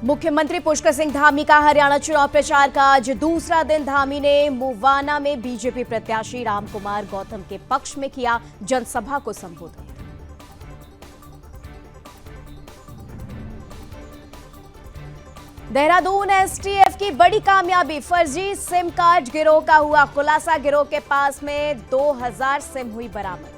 मुख्यमंत्री पुष्कर सिंह धामी का हरियाणा चुनाव प्रचार का आज दूसरा दिन। धामी ने मुवाना में बीजेपी प्रत्याशी रामकुमार गौतम के पक्ष में किया जनसभा को संबोधित। देहरादून एसटीएफ की बड़ी कामयाबी, फर्जी सिम कार्ड गिरोह का हुआ खुलासा। गिरोह के पास में 2000 सिम हुई बरामद।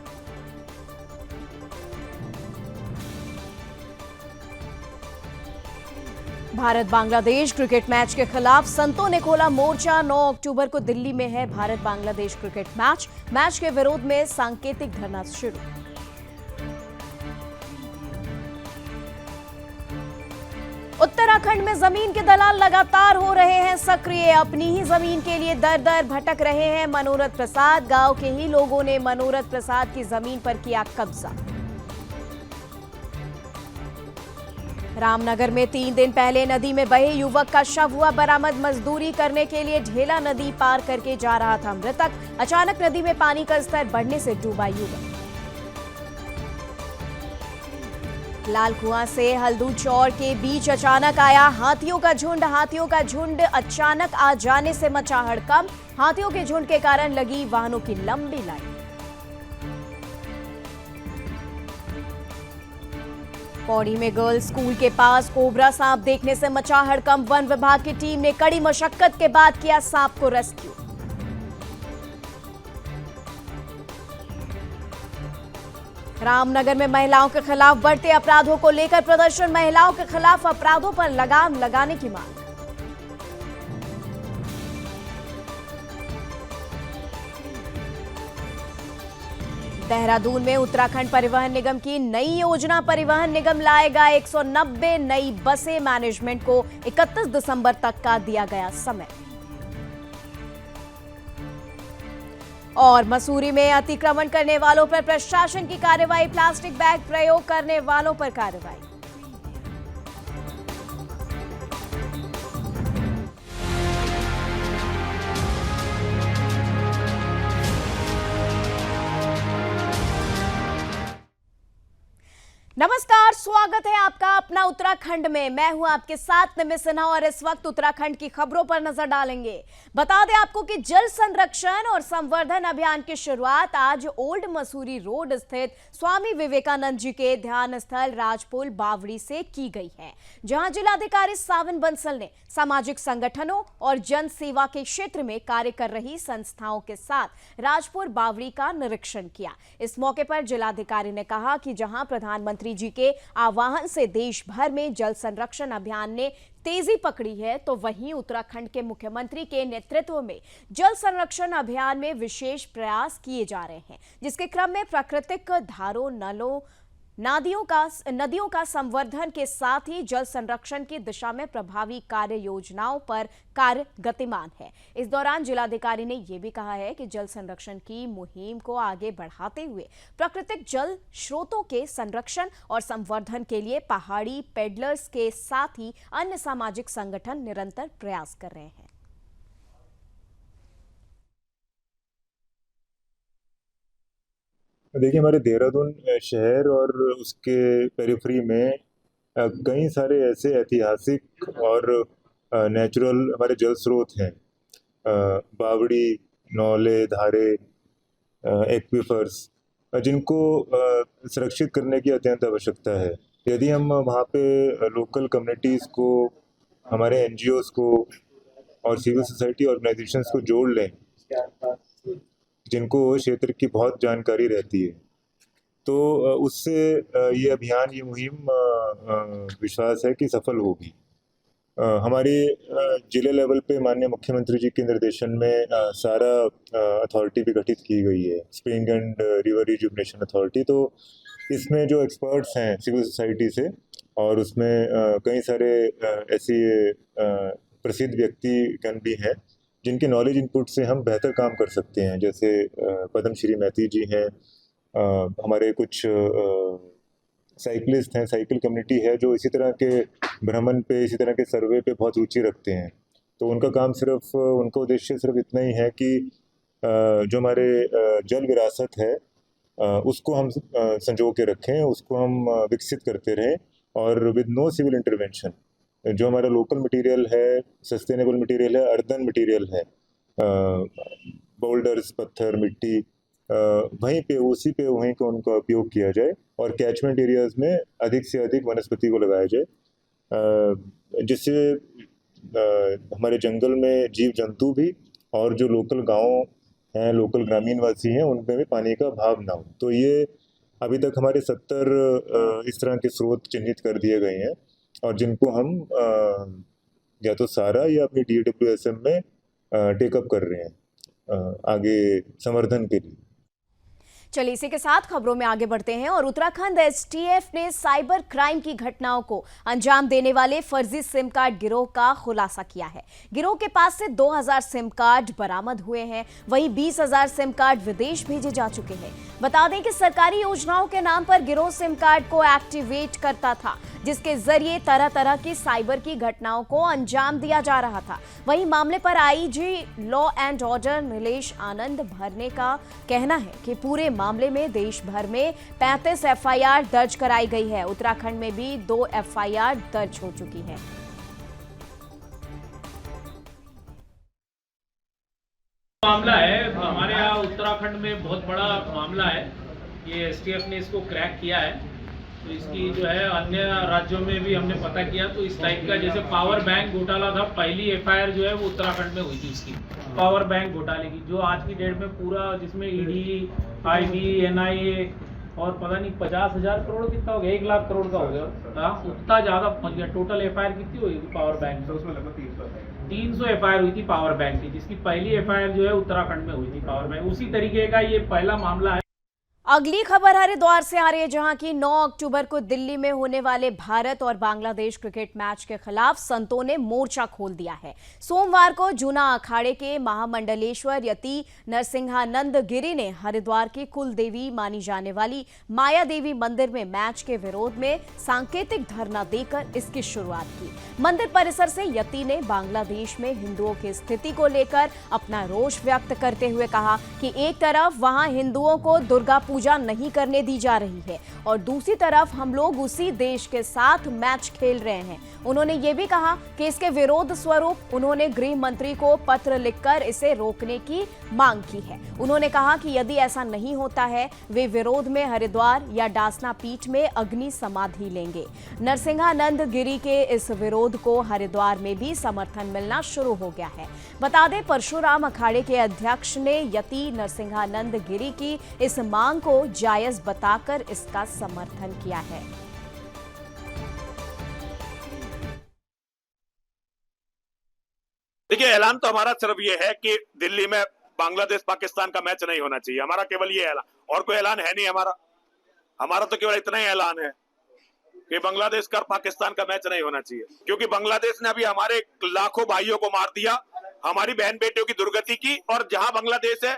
भारत बांग्लादेश क्रिकेट मैच के खिलाफ संतों ने खोला मोर्चा। 9 अक्टूबर को दिल्ली में है भारत बांग्लादेश क्रिकेट मैच के विरोध में सांकेतिक धरना शुरू। उत्तराखंड में जमीन के दलाल लगातार हो रहे हैं सक्रिय। अपनी ही जमीन के लिए दर दर भटक रहे हैं मनोरथ प्रसाद। गांव के ही लोगों ने मनोरथ प्रसाद की जमीन पर किया कब्जा। रामनगर में 3 दिन पहले नदी में बहे युवक का शव हुआ बरामद। मजदूरी करने के लिए ढेला नदी पार करके जा रहा था मृतक। अचानक नदी में पानी का स्तर बढ़ने से डूबा युवक। लाल कुआं से हल्दूचौर के बीच अचानक आया हाथियों का झुंड। हाथियों का झुंड अचानक आ जाने से मचा हड़कंप। हाथियों के झुंड के कारण लगी वाहनों की लंबी लाइन। पौड़ी में गर्ल्स स्कूल के पास कोबरा सांप देखने से मचा हड़कंप। वन विभाग की टीम ने कड़ी मशक्कत के बाद किया सांप को रेस्क्यू। रामनगर में महिलाओं के खिलाफ बढ़ते अपराधों को लेकर प्रदर्शन। महिलाओं के खिलाफ अपराधों पर लगाम लगाने की मांग। देहरादून में उत्तराखंड परिवहन निगम की नई योजना। परिवहन निगम लाएगा 190 नई बसें। मैनेजमेंट को 31 दिसंबर तक का दिया गया समय। और मसूरी में अतिक्रमण करने वालों पर प्रशासन की कार्रवाई। प्लास्टिक बैग प्रयोग करने वालों पर कार्रवाई। नमस्कार, स्वागत है आपका अपना उत्तराखंड में। मैं हूं आपके साथ निमित सिन्हा और इस वक्त उत्तराखंड की खबरों पर नजर डालेंगे। बता दें आपको कि जल संरक्षण और संवर्धन अभियान की शुरुआत आज ओल्ड मसूरी रोड स्थित स्वामी विवेकानंद जी के ध्यान स्थल राजपुर बावड़ी से की गई है, जहां जिलाधिकारी सावन बंसल ने सामाजिक संगठनों और जन सेवा के क्षेत्र में कार्य कर रही संस्थाओं के साथ राजपुर बावड़ी का निरीक्षण किया। इस मौके पर जिलाधिकारी ने कहा कि जहां प्रधानमंत्री जी के आह्वान से देश भर में जल संरक्षण अभियान ने तेजी पकड़ी है, तो वहीं उत्तराखंड के मुख्यमंत्री के नेतृत्व में जल संरक्षण अभियान में विशेष प्रयास किए जा रहे हैं, जिसके क्रम में प्राकृतिक धारों, नलों, नदियों का संवर्धन के साथ ही जल संरक्षण की दिशा में प्रभावी कार्य योजनाओं पर कार्य गतिमान है। इस दौरान जिलाधिकारी ने यह भी कहा है कि जल संरक्षण की मुहिम को आगे बढ़ाते हुए प्राकृतिक जल स्रोतों के संरक्षण और संवर्धन के लिए पहाड़ी पेडलर्स के साथ ही अन्य सामाजिक संगठन निरंतर प्रयास कर रहे हैं। देखिए, हमारे देहरादून शहर और उसके पेरिफेरी में कई सारे ऐसे ऐतिहासिक और नेचुरल हमारे जल स्रोत हैं। बावड़ी, नौले, धारे, एक्वीफर्स, जिनको सुरक्षित करने की अत्यंत आवश्यकता है। यदि हम वहाँ पे लोकल कम्युनिटीज़ को, हमारे एनजीओज़ को और सिविल सोसाइटी ऑर्गेनाइजेशंस को जोड़ लें, जिनको क्षेत्र की बहुत जानकारी रहती है, तो उससे ये अभियान, ये मुहिम विश्वास है कि सफल होगी। हमारे जिले लेवल पे माननीय मुख्यमंत्री जी के निर्देशन में सारा अथॉरिटी भी गठित की गई है, spring and river rejuvenation authority. तो इसमें जो एक्सपर्ट्स हैं सिविल सोसाइटी से, और उसमें कई सारे ऐसे प्रसिद्ध व्यक्तिगण भी हैं जिनके नॉलेज इनपुट से हम बेहतर काम कर सकते हैं। जैसे पद्मश्री मैती जी हैं, हमारे कुछ साइकिलिस्ट हैं, साइकिल कम्युनिटी है जो इसी तरह के भ्रमण पे, इसी तरह के सर्वे पे बहुत रुचि रखते हैं। तो उनका काम सिर्फ, उनका उद्देश्य सिर्फ इतना ही है कि जो हमारे जल विरासत है उसको हम संजो के रखें, उसको हम विकसित करते रहें, और विद नो सिविल इंटरवेंशन जो हमारा लोकल मटेरियल है, सस्टेनेबल मटेरियल है, अर्दन मटेरियल है, बोल्डर्स, पत्थर, मिट्टी, वहीं पे उसी पे वहीं को उनका उपयोग किया जाए और कैचमेंट एरियाज में अधिक से अधिक वनस्पति को लगाया जाए, जिससे हमारे जंगल में जीव जंतु भी और जो लोकल गांव हैं, लोकल ग्रामीण वासी हैं, उनमें भी पानी का अभाव ना हो। तो ये अभी तक हमारे 70 इस तरह के स्रोत चिन्हित कर दिए गए हैं और जिनको हम या तो सारा या अपनी DWSM में टेकअप कर रहे हैं आगे संवर्धन के लिए। चलिए इसी के साथ खबरों में आगे बढ़ते हैं और उत्तराखंड STF ने साइबर क्राइम की घटनाओं को अंजाम देने वाले फर्जी सिम कार्ड गिरोह का खुलासा किया है। गिरोह के पास से 2000 सिम कार्ड बरामद हुए हैं, वहीं 20,000 सिम कार्ड विदेश भेजे जा चुके हैं। बता दें कि सरकारी योजनाओं के नाम पर गिरोह सिम कार्ड को एक्टिवेट करता था, जिसके जरिए तरह तरह की साइबर की घटनाओं को अंजाम दिया जा रहा था। वहीं मामले पर IG law and order Nilesh Anand भरने का कहना है कि पूरे मामले में देश भर में 35 FIR दर्ज कराई गई है। उत्तराखंड में भी 2 FIR दर्ज हो चुकी है। मामला है हमारे यहाँ उत्तराखंड में बहुत बड़ा मामला है। ये STF ने इसको क्रैक किया है, तो इसकी जो है अन्य राज्यों में भी हमने पता किया। तो इस टाइप का जैसे पावर बैंक घोटाला था, पहली FIR जो है वो उत्तराखंड में हुई थी इसकी, पावर बैंक घोटाले की, जो आज की डेट में पूरा जिसमें ED, ID, NIA और पता नहीं 50,000 करोड़ कितना हो गया, 1 लाख करोड़ का हो गया। हाँ, उतना ज़्यादा पहुँच गया। टोटल FIR कितनी हुई थी पावर बैंक में? उसमें लगभग 300 FIR हुई थी पावर बैंक की, जिसकी पहली FIR जो है उत्तराखंड में हुई थी पावर बैंक। उसी तरीके का ये पहला मामला है। अगली खबर हरिद्वार से आ रही है, जहां की 9 अक्टूबर को दिल्ली में होने वाले भारत और बांग्लादेश क्रिकेट मैच के खिलाफ संतों ने मोर्चा खोल दिया है। सोमवार को जूना अखाड़े के महामंडलेश्वर यति नरसिंहानंद गिरी ने हरिद्वार की कुल देवी मानी जाने वाली माया देवी मंदिर में मैच के विरोध में सांकेतिक धरना देकर इसकी शुरुआत की। मंदिर परिसर से यति ने बांग्लादेश में हिंदुओं की स्थिति को लेकर अपना रोष व्यक्त करते हुए कहा कि एक तरफ वहां हिंदुओं को दुर्गा पूजा नहीं करने दी जा रही है और दूसरी तरफ हम लोग उसी देश के साथ मैच खेल रहे हैं। उन्होंने ये भी कहा कि इसके विरोध स्वरूप उन्होंने गृह मंत्री को पत्र लिखकर इसे रोकने की मांग की है। उन्होंने कहा कि यदि ऐसा नहीं होता है, वे विरोध में हरिद्वार या डासना पीठ में अग्नि समाधि लेंगे। नरसिंहानंद गिरी के इस विरोध को हरिद्वार में भी समर्थन मिलना शुरू हो गया है। बता दें, परशुराम अखाड़े के अध्यक्ष ने यति नरसिंहानंद गिरी की इस मांग को जायज बताकर इसका समर्थन किया है। देखिए, ऐलान तो हमारा सिर्फ ये है कि दिल्ली में बांग्लादेश पाकिस्तान का मैच नहीं होना चाहिए। हमारा केवल ये ऐलान, और कोई ऐलान है नहीं हमारा तो केवल इतना ही ऐलान है कि बांग्लादेश का पाकिस्तान का मैच नहीं होना चाहिए, क्योंकि बांग्लादेश ने अभी हमारे लाखों भाइयों को मार दिया, हमारी बहन बेटियों की दुर्गति की, और जहां बांग्लादेश है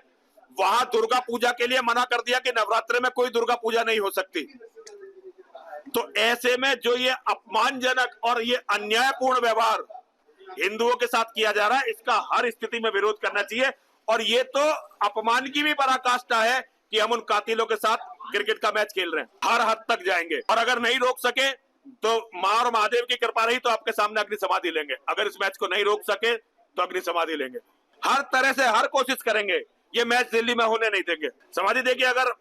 वहां दुर्गा पूजा के लिए मना कर दिया कि नवरात्रि में कोई दुर्गा पूजा नहीं हो सकती। तो ऐसे में जो ये अपमानजनक और ये अन्यायपूर्ण व्यवहार हिंदुओं के साथ किया जा रहा है, इसका हर स्थिति में विरोध करना चाहिए। और ये तो अपमान की भी पराकाष्ठा है कि हम उन कातिलों के साथ क्रिकेट का मैच खेल रहे हैं। हर हद तक जाएंगे, और अगर नहीं रोक सके तो मां और महादेव की कृपा रही तो आपके सामने अग्नि समाधि लेंगे। अगर इस मैच को नहीं रोक सके तो अग्नि समाधि लेंगे। हर तरह से हर कोशिश करेंगे, ये मैच दिल्ली में होने नहीं देंगे। समाधि देखिए, अगर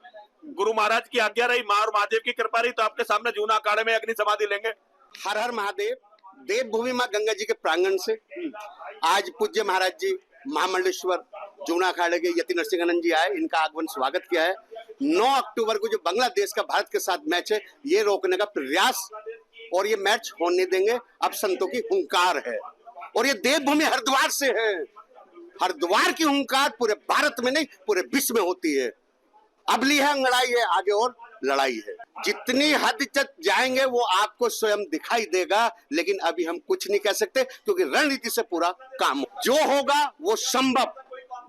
गुरु महाराज की आज्ञा रही, मां और महादेव की कृपा रही तो आपके सामने जूना अखाड़े में अग्नि समाधि लेंगे। हर हर महादेव। देवभूमि मां गंगा जी के प्रांगण से आज पूज्य महाराज जी महामंडलेश्वर जूना अखाड़े के यति नरसिंहानंद जी आए, इनका आगमन स्वागत किया है। 9 अक्टूबर को जो बांग्लादेश का भारत के साथ मैच है, ये रोकने का प्रयास, और ये मैच होने देंगे। अब संतों की हुंकार है, और ये देवभूमि हरिद्वार से है। हरिद्वार की हुंकार पूरे भारत में नहीं, पूरे विश्व में होती है। अब ली है अंगड़ाई है, आगे और लड़ाई है। जितनी हद तक जाएंगे वो आपको स्वयं दिखाई देगा, लेकिन अभी हम कुछ नहीं कह सकते, क्योंकि रणनीति से पूरा काम जो होगा वो संभव,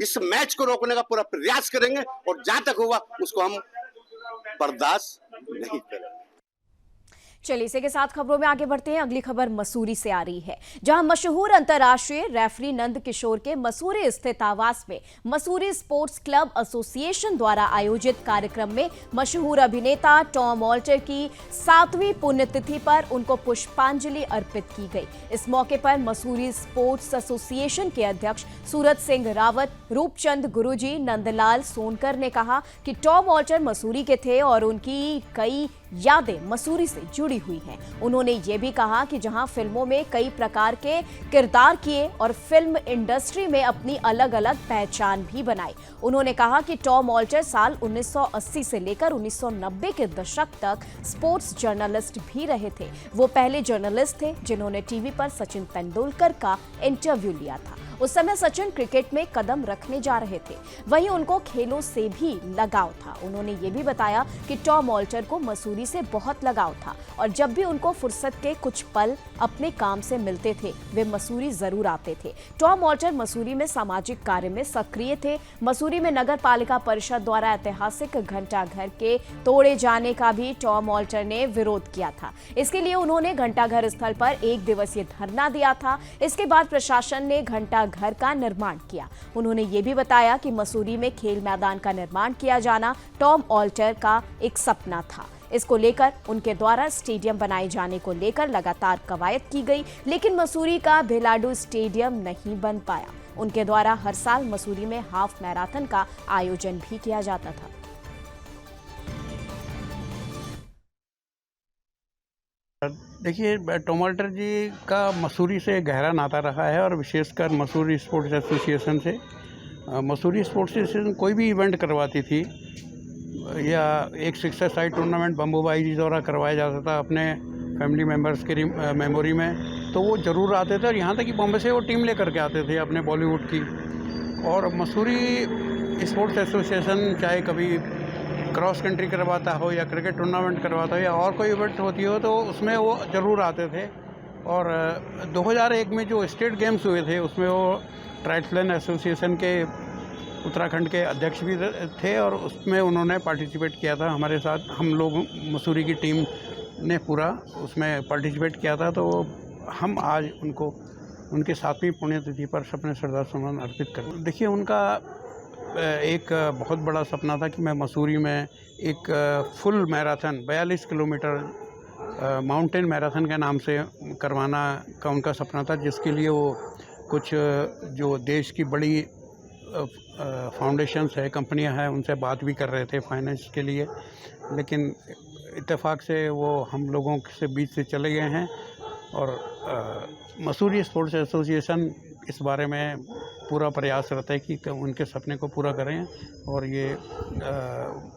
इस मैच को रोकने का पूरा प्रयास करेंगे, और जहां तक होगा उसको हम बर्दाश्त नहीं करेंगे। चलिए इसी के साथ खबरों में आगे बढ़ते हैं। अगली खबर मसूरी से आ रही है, जहां मशहूर अंतर्राष्ट्रीय रेफरी नंद किशोर के मसूरी स्थित आवास में मसूरी स्पोर्ट्स क्लब एसोसिएशन द्वारा आयोजित कार्यक्रम में मशहूर अभिनेता टॉम ऑल्टर की 7वीं पुण्यतिथि पर उनको पुष्पांजलि अर्पित की गई। इस मौके पर मसूरी स्पोर्ट्स एसोसिएशन के अध्यक्ष सूरज सिंह रावत, रूपचंद गुरुजी, नंदलाल सोनकर ने कहा कि टॉम ऑल्टर मसूरी के थे और उनकी कई यादें मसूरी से जुड़ी हुई हैं। उन्होंने ये भी कहा कि जहां फिल्मों में कई प्रकार के किरदार किए और फिल्म इंडस्ट्री में अपनी अलग अलग पहचान भी बनाई। उन्होंने कहा कि टॉम ऑल्टर साल 1980 से लेकर 1990 के दशक तक स्पोर्ट्स जर्नलिस्ट भी रहे थे। वो पहले जर्नलिस्ट थे जिन्होंने टीवी पर सचिन तेंदुलकर का इंटरव्यू लिया था। उस समय सचिन क्रिकेट में कदम रखने जा रहे थे, वहीं उनको खेलों से भी लगाव था। उन्होंने ये भी बताया कि टॉम ऑल्टर को मसूरी से बहुत लगाव था और जब भी उनको फुर्सत के कुछ पल अपने काम से मिलते थे वे मसूरी जरूर आते थे। टॉम ऑल्टर मसूरी में सामाजिक कार्य में सक्रिय थे। मसूरी में नगर पालिका परिषद द्वारा ऐतिहासिक घंटाघर के तोड़े जाने का भी टॉम ऑल्टर ने विरोध किया था। इसके लिए उन्होंने घंटाघर स्थल पर 1 दिवसीय धरना दिया था। इसके बाद प्रशासन ने घंटाघर का निर्माण किया। उन्होंने ये भी बताया कि मसूरी में खेल मैदान का निर्माण किया जाना टॉम ऑल्टर का एक सपना था। इसको लेकर उनके द्वारा स्टेडियम बनाए जाने को लेकर लगातार कवायद की गई, लेकिन मसूरी का भिलाडू स्टेडियम नहीं बन पाया। उनके द्वारा हर साल मसूरी में हाफ मैराथन का आयोजन भी किया जाता था। देखिए, टॉम ऑल्टर जी का मसूरी से गहरा नाता रहा है और विशेषकर मसूरी स्पोर्ट्स एसोसिएशन से। मसूरी स्पोर्ट्स एसोसिएशन कोई भी इवेंट करवाती थी या एक 6 साइड टूर्नामेंट बम्बूबाई जी द्वारा करवाया जाता था अपने फैमिली मेम्बर्स की मेमोरी में, तो वो ज़रूर आते थे और यहाँ तक कि बॉम्बे से वो टीम लेकर के आते थे अपने बॉलीवुड की। और मसूरी स्पोर्ट्स एसोसिएशन चाहे कभी क्रॉस कंट्री करवाता हो या क्रिकेट टूर्नामेंट करवाता हो या और कोई इवेंट होती हो तो उसमें वो ज़रूर आते थे। और 2001 में जो स्टेट गेम्स हुए थे उसमें वो ट्राइथलन एसोसिएशन के उत्तराखंड के अध्यक्ष भी थे और उसमें उन्होंने पार्टिसिपेट किया था हमारे साथ। हम लोग मसूरी की टीम ने पूरा उसमें पार्टिसिपेट किया था। तो हम आज उनको उनके 7वीं पुण्यतिथि पर अपने श्रद्धा सुमन अर्पित करें। देखिए, उनका एक बहुत बड़ा सपना था कि मैं मसूरी में एक full marathon 42 kilometre mountain marathon के नाम से करवाना का उनका सपना था, जिसके लिए वो कुछ जो देश की बड़ी फाउंडेशंस है, कंपनियां हैं, उनसे बात भी कर रहे थे फाइनेंस के लिए, लेकिन इत्तेफाक से वो हम लोगों से बीच से चले गए हैं। और मसूरी स्पोर्ट्स एसोसिएशन इस बारे में पूरा प्रयास रहता है कि उनके सपने को पूरा करें और ये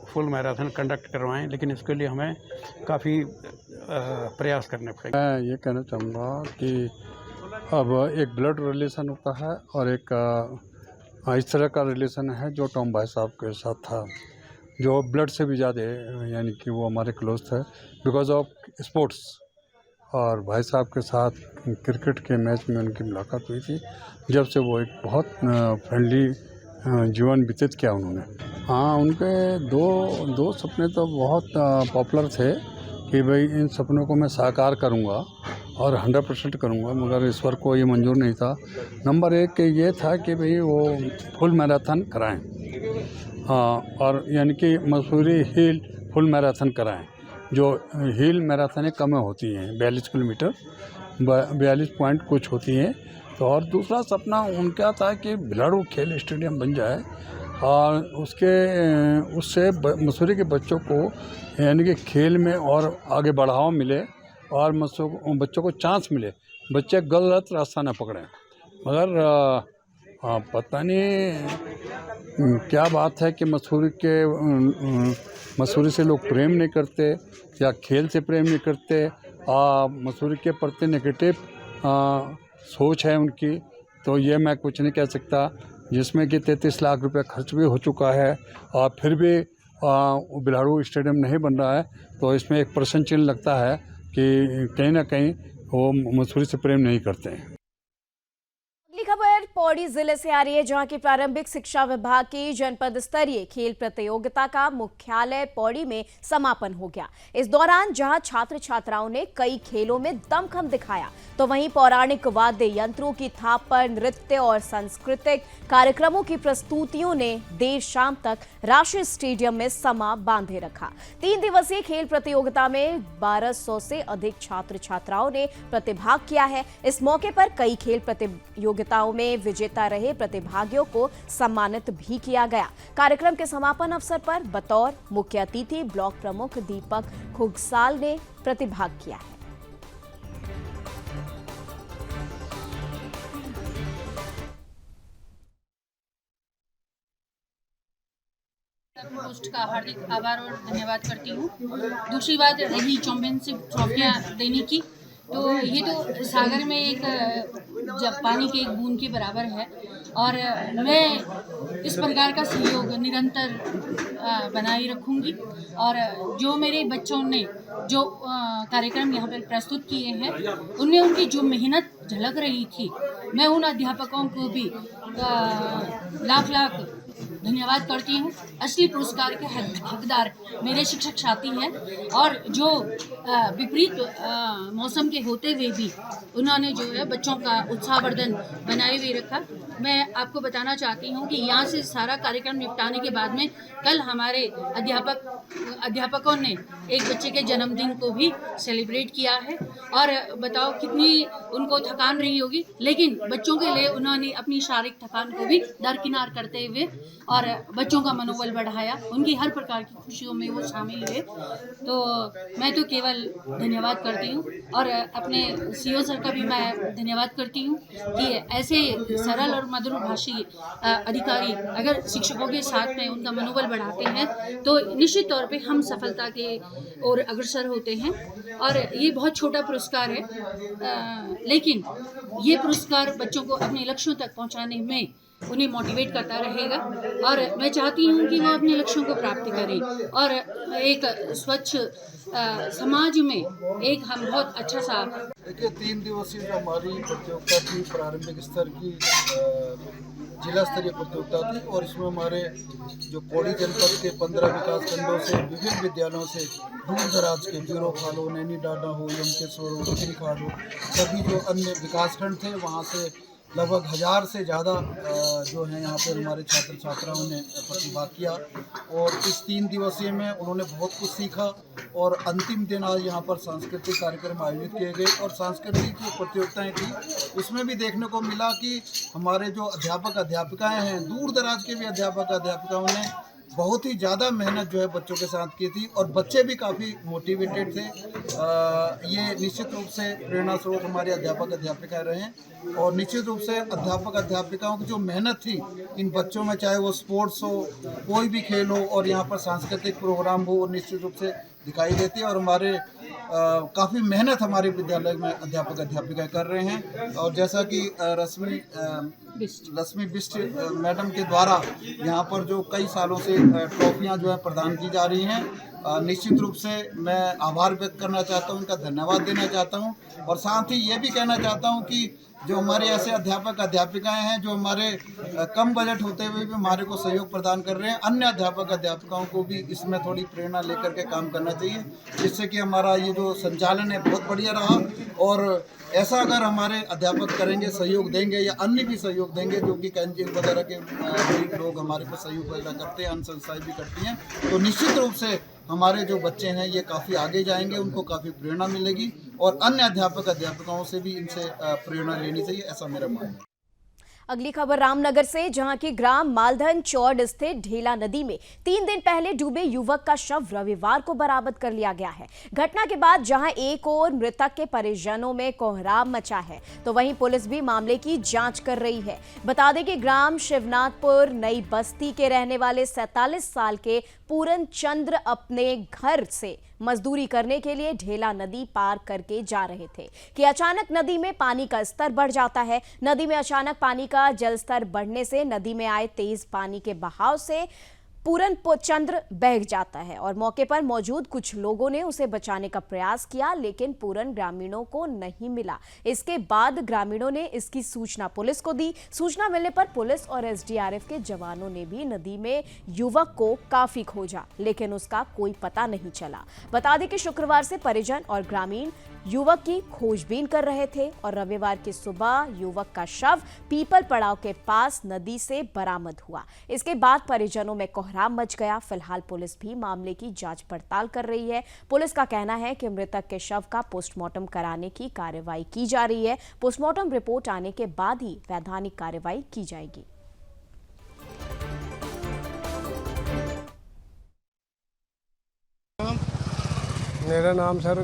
फुल मैराथन कंडक्ट करवाएं, लेकिन इसके लिए हमें काफ़ी प्रयास करने पड़ेंगे। मैं ये कहना चाहूँगा कि अब एक ब्लड रिलेशन होता है और एक इस तरह का रिलेशन है जो टॉम भाई साहब के साथ था, जो ब्लड से भी ज़्यादा, यानी कि वो हमारे क्लोज थे बिकॉज ऑफ स्पोर्ट्स। और भाई साहब के साथ क्रिकेट के मैच में उनकी मुलाकात हुई थी, जब से वो एक बहुत फ्रेंडली जीवन व्यतीत किया उन्होंने। हाँ, उनके दो सपने तो बहुत पॉपुलर थे कि भाई इन सपनों को मैं साकार करूँगा और 100% करूँगा, मगर ईश्वर को ये मंजूर नहीं था। नंबर 1 ये था कि भाई वो फुल मैराथन कराएं, हाँ, और यानी कि मसूरी हिल फुल मैराथन कराएं। जो हिल मैराथन कम होती हैं 42 किलोमीटर, 42 पॉइंट कुछ होती हैं। तो और दूसरा सपना उनका था कि भिलाड़ू खेल स्टेडियम बन जाए और उससे मसूरी के बच्चों को यानी कि खेल में और आगे बढ़ावा मिले और बच्चों को चांस मिले, बच्चे गलत रास्ता न पकड़ें। मगर पता नहीं क्या बात है कि मसूरी से लोग प्रेम नहीं करते या खेल से प्रेम नहीं करते। मसूरी के प्रति नेगेटिव सोच है उनकी, तो ये मैं कुछ नहीं कह सकता। जिसमें कि 33 लाख रुपए खर्च भी हो चुका है और फिर भी भिलाड़ू स्टेडियम नहीं बन रहा है, तो इसमें एक प्रश्न चिन्ह लगता है कि कहीं ना कहीं वो मसूरी से प्रेम नहीं करते हैं। अगली खबर पौड़ी जिले से आ रही है, जहां की प्रारंभिक शिक्षा विभाग की जनपद स्तरीय खेल प्रतियोगिता का मुख्यालय पौड़ी में समापन हो गया। इस दौरान जहां छात्र छात्राओं ने कई खेलों में दमखम दिखाया, तो वहीं पौराणिक वाद्य यंत्रों की थाप पर नृत्य और सांस्कृतिक कार्यक्रमों की प्रस्तुतियों ने देर शाम तक राष्ट्रीय स्टेडियम में समा बांधे रखा। 3 दिवसीय खेल प्रतियोगिता में 1200 से अधिक छात्र छात्राओं ने प्रतिभाग किया है। इस मौके पर कई खेल प्रतियोगिताओं में विजेता रहे प्रतिभागियों को सम्मानित भी किया गया। कार्यक्रम के समापन अवसर पर बतौर मुख्य अतिथि ब्लॉक प्रमुख दीपक खुगसाल ने प्रतिभाग किया है। पोस्ट का हार्दिक आभार और धन्यवाद करती हूँ। दूसरी बात रही चैंपियनशिप ट्रॉफियाँ देने की, तो ये तो सागर में एक जब पानी के एक बूंद के बराबर है, और मैं इस प्रकार का सहयोग निरंतर बनाए रखूँगी। और जो मेरे बच्चों ने जो कार्यक्रम यहाँ पर प्रस्तुत किए हैं, उनमें उनकी जो मेहनत झलक रही थी, मैं उन अध्यापकों को भी लाख लाख धन्यवाद करती हूँ। असली पुरस्कार के हकदार मेरे शिक्षक साथी हैं, और जो विपरीत मौसम के होते हुए भी उन्होंने जो है बच्चों का उत्साहवर्धन बनाए हुए रखा। मैं आपको बताना चाहती हूँ कि यहाँ से सारा कार्यक्रम निपटाने के बाद में कल हमारे अध्यापकों ने एक बच्चे के जन्मदिन को भी सेलिब्रेट किया है। और बताओ कितनी उनको थकान रही होगी, लेकिन बच्चों के लिए उन्होंने अपनी शारीरिक थकान को भी दरकिनार करते हुए और बच्चों का मनोबल बढ़ाया, उनकी हर प्रकार की खुशियों में वो शामिल हुए। तो मैं तो केवल धन्यवाद करती हूँ, और अपने सीओ सर का भी मैं धन्यवाद करती हूँ कि ऐसे सरल और मधुर भाषी अधिकारी अगर शिक्षकों के साथ में उनका मनोबल बढ़ाते हैं, तो निश्चित तौर पे हम सफलता के ओर अग्रसर होते हैं। और ये बहुत छोटा पुरस्कार है, लेकिन ये पुरस्कार बच्चों को अपने लक्ष्यों तक पहुंचाने में उन्हें मोटिवेट करता रहेगा। और मैं चाहती हूँ कि वो अपने लक्ष्यों को प्राप्त करें, और एक स्वच्छ समाज में एक हम बहुत अच्छा सा। देखिए, 3 दिवसीय जो हमारी प्रतियोगिता थी, प्रारंभिक स्तर की जिला स्तरीय प्रतियोगिता थी, और इसमें हमारे जो पौड़ी जनपद के 15 विकास खंडों से विभिन्न विद्यालयों से दूर दराज के जीरो खाल हो, नैनी डाडा हो, यमकेश्वर हो, दक्षिणी खाल हो, सभी जो अन्य विकास खंड थे वहाँ से लगभग 1000 से ज़्यादा जो है यहाँ पर हमारे छात्र छात्राओं ने प्रतिभाग किया। और इस 3 दिवसीय में उन्होंने बहुत कुछ सीखा, और अंतिम दिन आज यहाँ पर सांस्कृतिक कार्यक्रम आयोजित किए गए। और सांस्कृतिक जो प्रतियोगिताएँ थी उसमें भी देखने को मिला कि हमारे जो अध्यापक अध्यापिकाएँ हैं, दूर दराज के भी अध्यापक अध्यापिकाओं ने बहुत ही ज़्यादा मेहनत जो है बच्चों के साथ की थी, और बच्चे भी काफ़ी मोटिवेटेड थे। ये निश्चित रूप से प्रेरणा स्रोत हमारे अध्यापक अध्यापिकाएं रहे हैं, और निश्चित रूप से अध्यापक अध्यापिकाओं की जो मेहनत थी इन बच्चों में, चाहे वो स्पोर्ट्स हो, कोई भी खेल हो, और यहाँ पर सांस्कृतिक प्रोग्राम हो, निश्चित रूप से दिखाई देती है। और हमारे काफ़ी मेहनत हमारे विद्यालय में अध्यापक अध्यापिका कर रहे हैं। और जैसा कि रश्मि बिष्ट मैडम के द्वारा यहाँ पर जो कई सालों से ट्रॉफियाँ जो है प्रदान की जा रही हैं, निश्चित रूप से मैं आभार व्यक्त करना चाहता हूँ, उनका धन्यवाद देना चाहता हूँ। और साथ ही ये भी कहना चाहता हूँ कि जो हमारे ऐसे अध्यापक अध्यापिकाएं हैं जो हमारे कम बजट होते हुए भी हमारे को सहयोग प्रदान कर रहे हैं, अन्य अध्यापक अध्यापिकाओं को भी इसमें थोड़ी प्रेरणा लेकर के काम करना चाहिए, जिससे कि हमारा ये जो संचालन है बहुत बढ़िया रहा। और ऐसा अगर हमारे अध्यापक करेंगे, सहयोग देंगे, या अन्य भी सहयोग देंगे जो कि कैंटीन वगैरह के लोग हमारे को सहयोग वगैरह करते हैं, अन्य संस्थाएं भी करती हैं, तो निश्चित रूप से हमारे जो बच्चे हैं ये काफ़ी आगे जाएंगे, उनको काफ़ी प्रेरणा मिलेगी। और अन्य अध्यापक अध्यापिकाओं से भी इनसे प्रेरणा लेनी चाहिए, ऐसा मेरा मानना है। अगली खबर रामनगर से, जहां की ग्राम मालधन चौड़ स्थित ढेला नदी में 3 दिन पहले डूबे युवक का शव रविवार को बरामद कर लिया गया है। घटना के बाद जहां एक ओर मृतक के परिजनों में कोहराम मचा है, तो वहीं पुलिस भी मामले की जांच कर रही है। बता दें कि ग्राम शिवनाथपुर नई बस्ती के रहने वाले 47 साल के पूरन चंद्र अपने घर से मजदूरी करने के लिए ढेला नदी पार करके जा रहे थे कि अचानक नदी में पानी का स्तर बढ़ जाता है। नदी में अचानक पानी का जल स्तर बढ़ने से नदी में आए तेज पानी के बहाव से पूरन चंद्र बह जाता है और मौके पर मौजूद कुछ लोगों ने उसे बचाने का प्रयास किया, लेकिन पूरन ग्रामीणों को नहीं मिला। इसके बाद ग्रामीणों ने इसकी सूचना पुलिस को दी। सूचना मिलने पर पुलिस और एसडीआरएफ के जवानों ने भी नदी में युवक को काफी खोजा, लेकिन उसका कोई पता नहीं चला। बता दें कि शुक्रवार से परिजन और ग्रामीण युवक की खोजबीन कर रहे थे और रविवार की सुबह युवक का शव पीपल पड़ाव के पास नदी से बरामद हुआ। इसके बाद परिजनों में कोहराम मच गया। फिलहाल पुलिस भी मामले की जांच पड़ताल कर रही है। पुलिस का कहना है कि मृतक के शव का पोस्टमार्टम कराने की कार्रवाई की जा रही है। पोस्टमार्टम रिपोर्ट आने के बाद ही वैधानिक कार्रवाई की जाएगी। मेरा नाम सर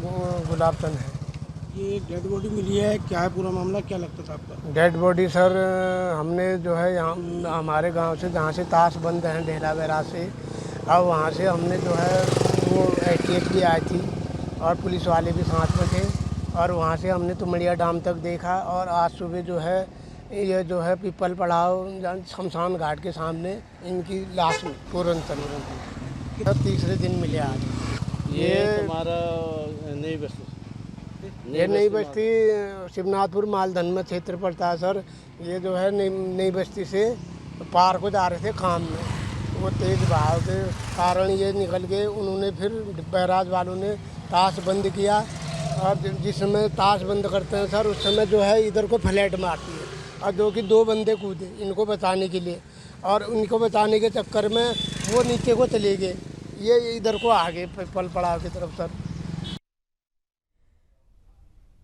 गुलाब चंद है। ये डेड बॉडी मिली है, क्या है पूरा मामला, क्या लगता था आपका? डेड बॉडी सर हमने जो है यहाँ हमारे गांव से, जहाँ से ताश बंद हैं ढेला बैराज से, अब वहाँ से हमने जो है वो एसटीएफ की आई थी और पुलिस वाले भी साथ में थे और वहाँ से हमने तुमड़िया डैम तक देखा और आज सुबह जो है ये जो है पीपल पड़ाव शमशान घाट के सामने इनकी लाश पूरन चंद्र तीसरे दिन मिले आज। ये तुम्हारा नई बस्ती? ये नई बस्ती शिवनाथपुर मालधन क्षेत्र पड़ता है सर। ये जो है नई बस्ती से पार को जा रहे थे काम में, वो तेज बहाव के कारण ये निकल गए। उन्होंने फिर बैराज वालों ने ताश बंद किया और जिस समय ताश बंद करते हैं सर उस समय जो है इधर को फ्लैट मारती है और जो कि 2 बंदे कूदे इनको बचाने के लिए और उनको बचाने के चक्कर में वो नीचे को चले गए, ये इधर को आ गए पीपल पड़ाव की तरफ सर।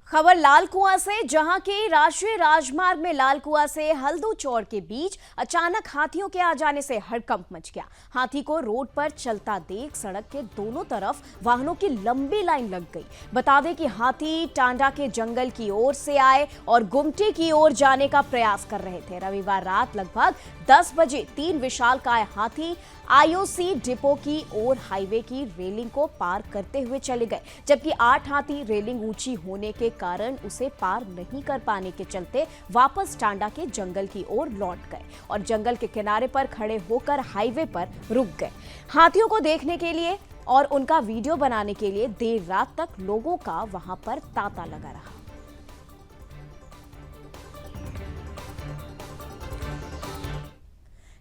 खबर लाल कुआं से, जहां के राष्ट्रीय राजमार्ग में लाल कुआं से हल्दू चौड़ के बीच अचानक हाथियों के आ जाने से हड़कंप मच गया। हाथी को रोड पर चलता देख सड़क के दोनों तरफ वाहनों की लंबी लाइन लग गई। बता दें कि हाथी टांडा के जंगल की ओर से आए और गुमटी की ओर जाने का प्रयास कर रहे थे। रविवार रात लगभग 10 बजे 3 विशालकाय हाथी आईओसी डिपो की ओर हाईवे की रेलिंग को पार करते हुए चले गए, जबकि 8 हाथी रेलिंग ऊंची होने के कारण उसे पार नहीं कर पाने के चलते वापस टांडा के जंगल की ओर लौट गए और जंगल के किनारे पर खड़े होकर हाईवे पर रुक गए। हाथियों को देखने के लिए और उनका वीडियो बनाने के लिए देर रात तक लोगों का वहां पर तांता लगा रहा।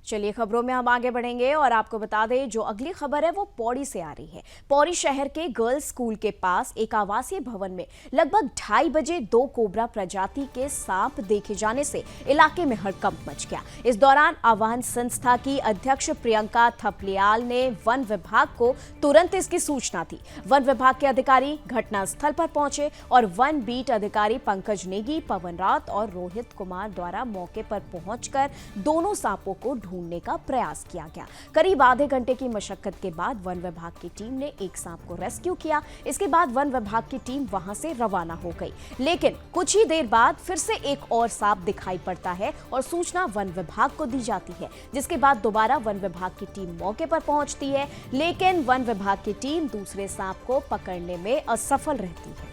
चलिए खबरों में हम आगे बढ़ेंगे और आपको बता दें जो अगली खबर है वो पौड़ी से आ रही है। पौड़ी शहर के गर्ल्स स्कूल के पास एक आवासीय भवन में लगभग 2:30 बजे 2 कोबरा प्रजाति के सांप देखे जाने से इलाके में हड़कंप मच गया। इस दौरान आवाहन संस्था की अध्यक्ष प्रियंका थपलियाल ने वन विभाग को तुरंत इसकी सूचना दी। वन विभाग के अधिकारी घटनास्थल पर पहुंचे और वन बीट अधिकारी पंकज नेगी, पवन रात और रोहित कुमार द्वारा मौके पर पहुंचकर दोनों सांपों को ढूंढने का प्रयास किया गया। करीब आधे घंटे की मशक्कत के बाद वन विभाग की टीम ने एक सांप को रेस्क्यू किया। इसके बाद वन विभाग की टीम वहां से रवाना हो गई, लेकिन कुछ ही देर बाद फिर से एक और सांप दिखाई पड़ता है और सूचना वन विभाग को दी जाती है, जिसके बाद दोबारा वन विभाग की टीम मौके पर पहुंचती है, लेकिन वन विभाग की टीम दूसरे सांप को पकड़ने में असफल रहती है।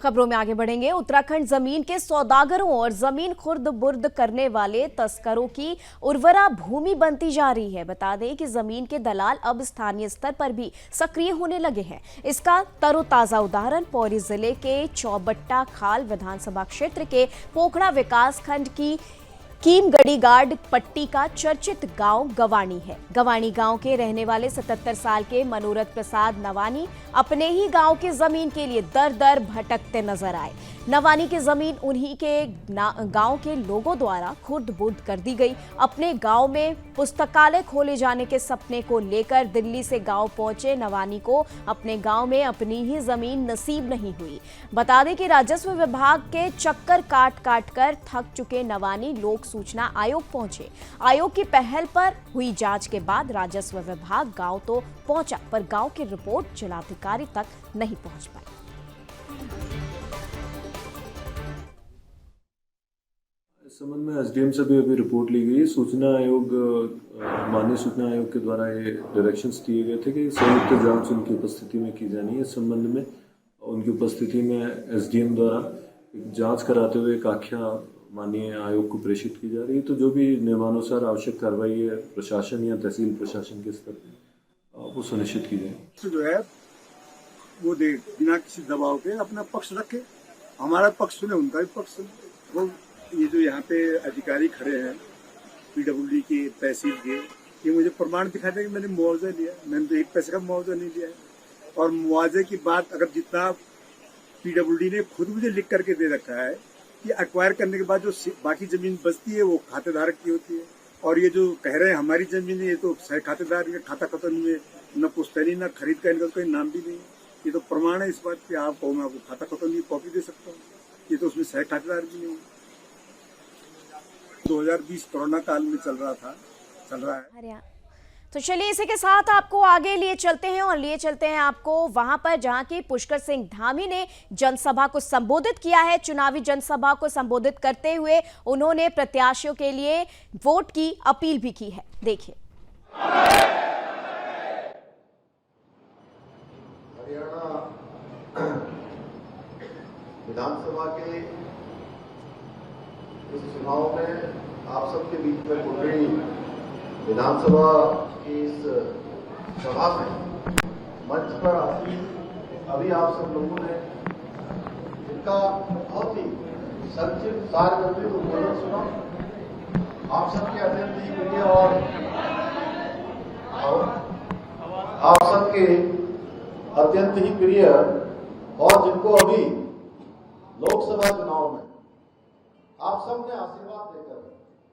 खबरों में आगे बढ़ेंगे। उत्तराखंड जमीन के सौदागरों और जमीन खुर्द बुर्द करने वाले तस्करों की उर्वरा भूमि बनती जा रही है। बता दें कि जमीन के दलाल अब स्थानीय स्तर पर भी सक्रिय होने लगे हैं। इसका तरोताजा उदाहरण पौड़ी जिले के चौबट्टा खाल विधानसभा क्षेत्र के पोखड़ा विकास खंड की कीमगढ़ी गार्ड पट्टी का चर्चित गांव गवाणी है। गवाणी गांव के रहने वाले 77 साल के मनोरथ प्रसाद नवानी अपने ही गांव की जमीन के लिए दर दर भटकते नजर आए। नवानी की जमीन उन्हीं के गांव के लोगों द्वारा खुर्द बुर्द कर दी गई। अपने गांव में पुस्तकालय खोले जाने के सपने को लेकर दिल्ली से गांव पहुंचे नवानी को अपने गांव में अपनी ही जमीन नसीब नहीं हुई। बता दें कि राजस्व विभाग के चक्कर काट काट कर थक चुके नवानी लोक सूचना आयोग पहुंचे। आयोग की पहल पर हुई जांच के बाद राजस्व विभाग गांव तो पहुंचा, पर गांव की रिपोर्ट जिलाधिकारी तक नहीं पहुंच पाई। इस संबंध में एसडीएम से भी अभी रिपोर्ट ली गई। सूचना आयोग, माननीय सूचना आयोग के द्वारा ये डायरेक्शंस दिए गए थे कि संयुक्त जांच उनकी उपस्थिति में की जानी है। इस संबंध में उनकी उपस्थिति में एसडीएम द्वारा एक जांच कराते हुए एक आख्या माननीय आयोग को प्रेषित की जा रही है। तो जो भी नियमानुसार आवश्यक कार्रवाई है प्रशासन या तहसील प्रशासन के स्तर पर वो सुनिश्चित की जाए। जो है वो दे बिना किसी दबाव के अपना पक्ष रखे, हमारा पक्ष सुने, उनका भी पक्ष सुने। वो ये जो यहाँ पे अधिकारी खड़े हैं पीडब्ल्यूडी के, तहसील के, ये मुझे प्रमाण दिखाते हैं कि मैंने मुआवजा लिया। मैंने तो 1 पैसे का मुआवजा नहीं लिया है। और मुआवजे की बात अगर जितना पीडब्ल्यूडी ने खुद मुझे लिख करके दे रखा है कि एक्वायर करने के बाद जो बाकी जमीन बचती है वो खातेदार की होती है। और ये जो कह रहे हैं हमारी जमीन है, ये तो सह खातेदार का खाता खत्म हुए, न पुश्तैनी न खरीद का इनका कोई नाम भी नहीं। ये तो प्रमाण है इस बात की। आप कहो मैं आपको खाता खत्म की कॉपी दे सकता हूँ। ये तो उसमें सह खातेदार भी नहीं। 2020 कोरोना काल में चल रहा है। तो चलिए इसी के साथ आपको आगे लिए चलते हैं आपको वहां पर जहां की पुष्कर सिंह धामी ने जनसभा को संबोधित किया है। चुनावी जनसभा को संबोधित करते हुए उन्होंने प्रत्याशियों के लिए वोट की अपील भी की है। देखिए। हरियाणा विधानसभा के इस चुनाव में आप सबके बीच में कुंडली विधानसभा की इस सभा में मंच पर अभी आप सब लोगों ने इनका बहुत ही संक्षिप्त सारगर्भित उद्बोधन सुना। आप सबके अत्यंत ही प्रिय और आप सबके अत्यंत ही प्रिय और जिनको अभी लोकसभा चुनाव में आप सब ने आशीर्वाद देकर,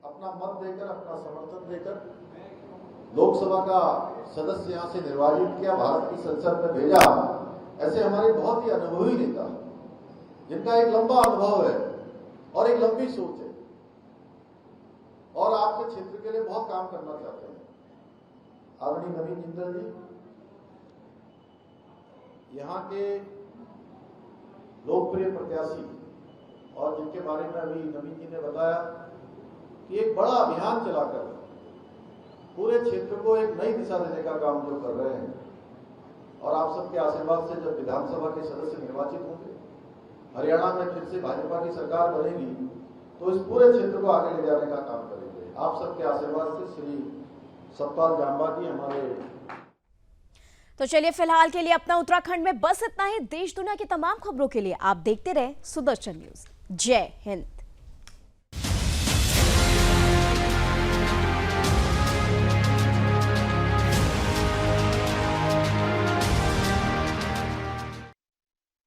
अपना मत देकर, अपना समर्थन देकर लोकसभा का सदस्य यहां से निर्वाचित किया, भारत की संसद में भेजा। ऐसे हमारे बहुत ही अनुभवी नेता जिनका एक लंबा अनुभव है और एक लंबी सोच है और आपके क्षेत्र के लिए बहुत काम करना चाहते हैं। आदरणीय नवीन जिंदल जी यहाँ के लोकप्रिय प्रत्याशी और जिनके बारे में अभी नवीन जी ने बताया कि एक बड़ा अभियान चलाकर पूरे क्षेत्र को एक नई दिशा देने का काम जो कर रहे हैं। और आप सबके आशीर्वाद से जब विधानसभा के सदस्य निर्वाचित होंगे, हरियाणा में फिर से भाजपा की सरकार बनेगी, तो इस पूरे क्षेत्र को आगे ले जाने का काम करेंगे। आप सबके आशीर्वाद से श्री सतपाल जांबा जी हमारे। तो चलिए फिलहाल के लिए अपना उत्तराखंड में बस इतना ही। देश दुनिया की तमाम खबरों के लिए आप देखते रहे सुदर्शन न्यूज। जय हिंद।